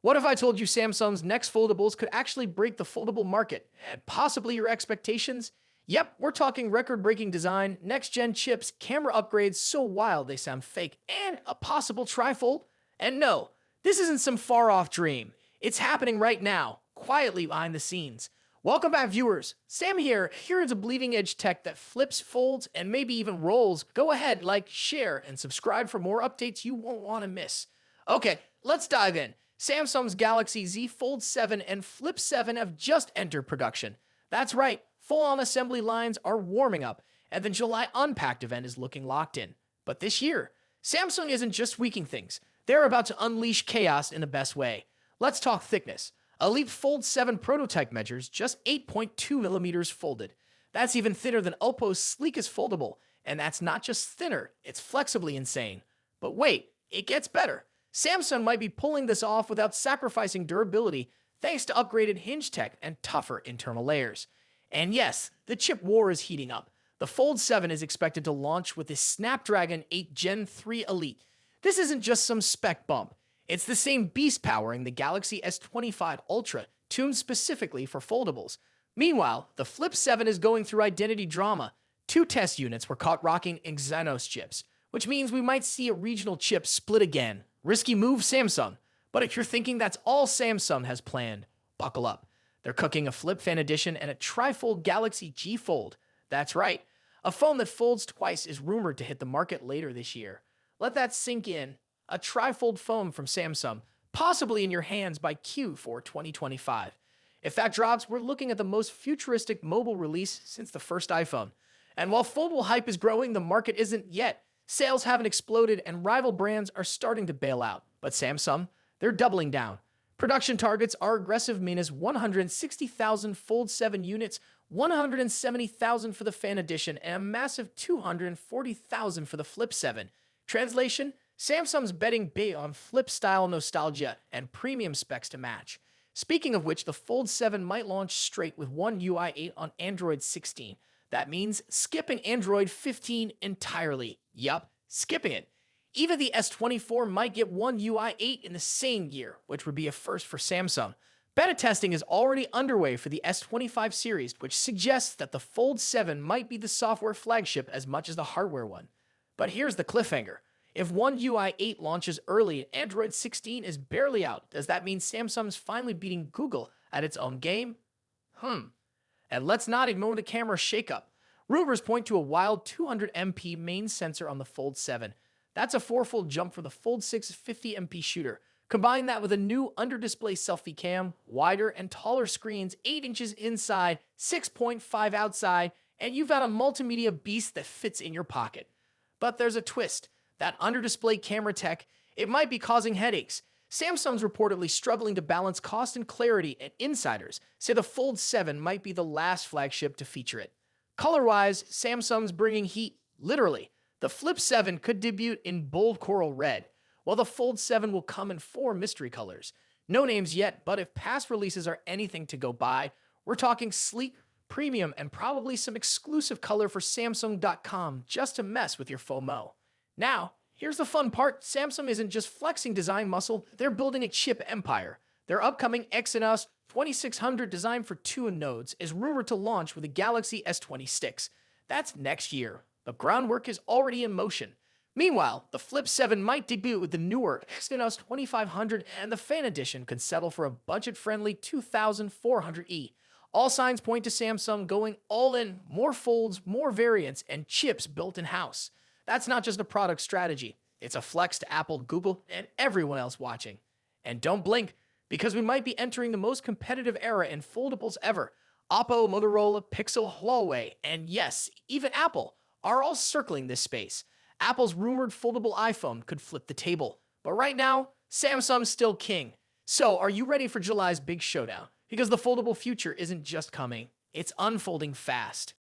What if I told you Samsung's next foldables could actually break the foldable market and possibly your expectations? Yep, we're talking record-breaking design, next-gen chips, camera upgrades so wild they sound fake, and a possible trifold. And no, this isn't some far-off dream. It's happening right now, quietly behind the scenes. Welcome back, viewers. Sam here is a bleeding-edge tech that flips, folds, and maybe even rolls. Go ahead, like, share, and subscribe for more updates you won't want to miss. Okay, let's dive in. Samsung's Galaxy Z Fold 7 and Flip 7 have just entered production. That's right, full-on assembly lines are warming up, and the July Unpacked event is looking locked in. But this year, Samsung isn't just tweaking things. They're about to unleash chaos in the best way. Let's talk thickness. Elite Fold 7 prototype measures just 8.2 millimeters folded. That's even thinner than Oppo's sleekest foldable, and that's not just thinner, it's flexibly insane. But wait, it gets better. Samsung might be pulling this off without sacrificing durability thanks to upgraded hinge tech and tougher internal layers. And yes, the chip war is heating up. The Fold 7 is expected to launch with the Snapdragon 8 Gen 3 Elite. This isn't just some spec bump. It's the same beast powering the Galaxy S25 Ultra, tuned specifically for foldables. Meanwhile, the Flip 7 is going through identity drama. Two test units were caught rocking Exynos chips, which means we might see a regional chip split again. Risky move, Samsung. But if you're thinking that's all Samsung has planned, buckle up. They're cooking a Flip Fan Edition and a trifold Galaxy G Fold. That's right. A phone that folds twice is rumored to hit the market later this year. Let that sink in. A trifold phone from Samsung, possibly in your hands by Q4 2025. If that drops, we're looking at the most futuristic mobile release since the first iPhone. And while foldable hype is growing, the market isn't yet. Sales haven't exploded and rival brands are starting to bail out. But Samsung, they're doubling down. Production targets are aggressive, minus 160,000 Fold 7 units, 170,000 for the Fan Edition, and a massive 240,000 for the Flip 7. Translation? Samsung's betting big on flip-style nostalgia and premium specs to match. Speaking of which, the Fold 7 might launch straight with One UI 8 on Android 16. That means skipping Android 15 entirely. Yup, skipping it. Even the S24 might get One UI 8 in the same year, which would be a first for Samsung. Beta testing is already underway for the S25 series, which suggests that the Fold 7 might be the software flagship as much as the hardware one. But here's the cliffhanger. If One UI 8 launches early and Android 16 is barely out, does that mean Samsung's finally beating Google at its own game? And let's not ignore the camera shakeup. Rumors point to a wild 200MP main sensor on the Fold 7. That's a fourfold jump for the Fold 6's 50MP shooter. Combine that with a new under-display selfie cam, wider and taller screens, 8 inches inside, 6.5 outside, and you've got a multimedia beast that fits in your pocket. But there's a twist. That under-display camera tech, it might be causing headaches. Samsung's reportedly struggling to balance cost and clarity, and insiders say the Fold 7 might be the last flagship to feature it. Color-wise, Samsung's bringing heat, literally. The Flip 7 could debut in bold coral red, while the Fold 7 will come in 4 mystery colors. No names yet, but if past releases are anything to go by, we're talking sleek, premium, and probably some exclusive color for Samsung.com just to mess with your FOMO. Now, here's the fun part. Samsung isn't just flexing design muscle, they're building a chip empire. Their upcoming Exynos 2600 designed for 2 nodes is rumored to launch with the Galaxy S26. That's next year. The groundwork is already in motion. Meanwhile, the Flip 7 might debut with the newer Exynos 2500, and the Fan Edition could settle for a budget-friendly 2400E. All signs point to Samsung going all in, more folds, more variants, and chips built in-house. That's not just a product strategy. It's a flex to Apple, Google, and everyone else watching. And don't blink, because we might be entering the most competitive era in foldables ever. Oppo, Motorola, Pixel, Huawei, and yes, even Apple are all circling this space. Apple's rumored foldable iPhone could flip the table. But right now, Samsung's still king. So are you ready for July's big showdown? Because the foldable future isn't just coming, it's unfolding fast.